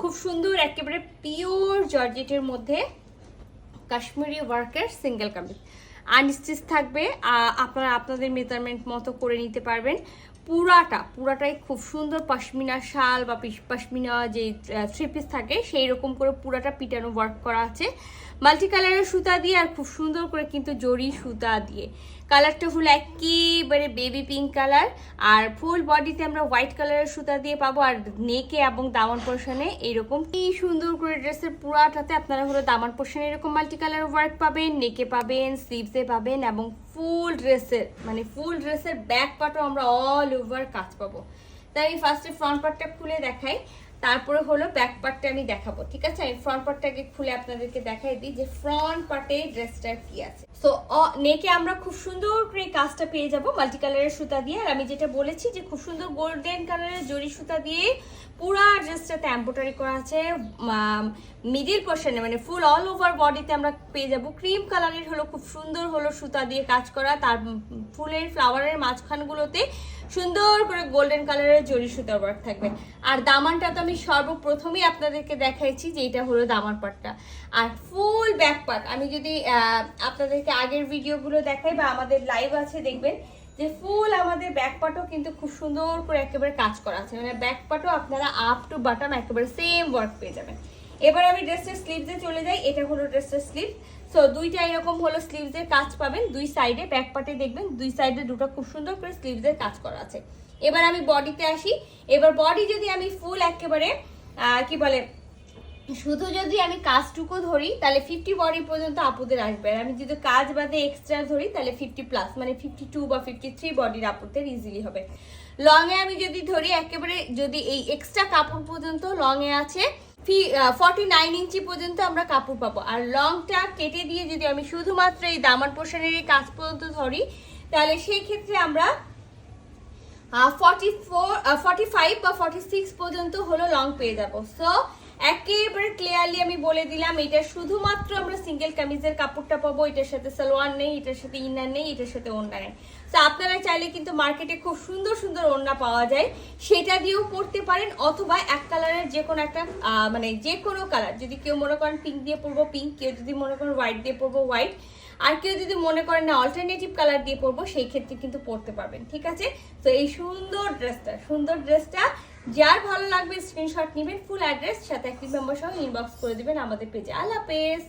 খুব সুন্দর একেবারে পিওর জর্জেটের মধ্যে কাশ্মীরি ওয়ার্কের সিঙ্গেল কামিজ আনস্টিচ থাকবে। আপনারা আপনাদের মেজারমেন্ট মতো করে নিতে পারবেন। পুরাটাই খুব সুন্দর পশমিনা শাল বা পশমিনা যে থ্রি পিস থাকে সেই রকম করে পুরাটা পিটানো ওয়ার্ক করা আছে মাল্টি কালারের সুতা দিয়ে, আর খুব সুন্দর করে কিন্তু জরি সুতা দিয়ে। কালারটা হলো একেবারে বেবি পিঙ্ক কালার, আর ফুল বডিতে আমরা হোয়াইট কালারের সুতা দিয়ে পাবো। আর নেকে এবং দামান পোর্শনে এইরকম কি সুন্দর করে ড্রেসের পুরাটাতে আপনারা হলো দামান পোর্শনে এরকম মাল্টি কালার ওয়ার্ক পাবেন, নেকে পাবেন, স্লিভসে পাবেন, এবং ফুল ড্রেসের ব্যাক পার্টও আমরা অল ওভার কাজ পাবো। তাই আমি ফার্স্টে ফ্রন্ট পার্টটা খুলে দেখাই, তারপরে হলো ব্যাক পার্টটা আমি দেখাবো। ঠিক আছে, আমি ফ্রন্ট পার্টটাকে খুলে আপনাদেরকে দেখাই দিই যে ফ্রন্ট পার্টে ড্রেসটা কি আছে। সো নেকে আমরা খুব সুন্দর করে কাজটা পেয়ে যাব মাল্টি কালারের সুতা দিয়ে। আর আমি যেটা বলেছি যে খুব সুন্দর গোল্ডেন কালারের জরি সুতা দিয়ে পুরা ড্রেসটাতে এমব্রয়ডারি করা আছে। মিডিল পোর্শনে মানে ফুল অল ওভার বডিতে আমরা পেয়ে যাব ক্রিম কালারের হলো খুব সুন্দর হলো সুতা দিয়ে কাজ করা, তার ফুলের ফ্লাওয়ারের মাঝখানগুলোতে সুন্দর করে গোল্ডেন কালারের জরি সুতার ওয়ার্ক থাকবে। আর দামানটা তো আমি সর্বপ্রথমেই আপনাদেরকে দেখাইছি যে এটা হলো দামান পার্টটা। আর ফুল ব্যাক পার্ট আমি যদি আপনাদেরকে আগের ভিডিওগুলো দেখাই বা আমাদের লাইভ আছে দেখবেন যে ফুল আমাদের ব্যাক পার্টও কিন্তু খুব সুন্দর করে একেবারে কাজ করা আছে, মানে ব্যাক পার্টও আপনারা আপ টু বাটম একেবারে সেম ওয়ার্ক পেয়ে যাবেন। এবার আমি ড্রেসের স্লিভসে চলে যাই। এটা হলো ড্রেসের স্লিভ। সো দুইটা এরকম হলো স্লিভসের কাজ পাবেন দুই সাইডে, ব্যাক পার্টে দেখবেন দুই সাইডে দুটো খুব সুন্দর করে স্লিভসের কাজ করা আছে। এবার আমি বডিতে আসি। এবার বডি যদি আমি ফুল একেবারে কি বলে শুধু যদি আমি কাজটুকু ধরি তাহলে 50 বডি পর্যন্ত আপুদের আসবে। আর আমি যদি কাজ বাদে এক্সট্রা ধরি তাহলে 50+ মানে 52 বা 53 বডির আপুদের ইজিলি হবে। লং এ আমি যদি ধরি একেবারে যদি এই এক্সট্রা কাপড় পর্যন্ত লং এ আছে 49 ইঞ্চি পর্যন্ত আমরা কাপড় পাবো। আর লংটা কেটে দিয়ে যদি আমি শুধুমাত্র এই দামান পোর্শনের এই কাজ পর্যন্ত ধরি তাহলে সেই ক্ষেত্রে আমরা 45 বা 46 পর্যন্ত হলো লং পেয়ে যাবো। সো একেবারে ক্লিয়ারলি আমি বলে দিলাম এটা শুধুমাত্র আমরা সিঙ্গেল কামিজের কাপড়টা পাবো, এটার সাথে সালোয়ার নেই, এটার সাথে ইনার নেই, এটার সাথে ওড়না নেই। তো আপনারা চাইলে কিন্তু মার্কেটে খুব সুন্দর সুন্দর ওড়না পাওয়া যায়, সেটা দিয়েও পরতে পারেন, অথবা এক কালারের যে কোনো একটা মানে যে কোনো কালার, যদি কেউ মনে করেন পিঙ্ক দিয়ে পরবো পিঙ্ক, কেউ যদি মনে করেন হোয়াইট দিয়ে পরবো হোয়াইট, আর কেউ যদি মনে করেন না অল্টারনেটিভ কালার দিয়ে পরবো সেই ক্ষেত্রে কিন্তু পরতে পারবেন। ঠিক আছে, তো এই সুন্দর ড্রেসটা যার ভালো লাগবে স্ক্রিনশট নেবেন, ফুল অ্যাড্রেস সাথে অ্যাক্টিভ নাম্বার সহ ইনবক্স করে দিবেন আমাদের পেজে। আল্লাহ হাফেজ।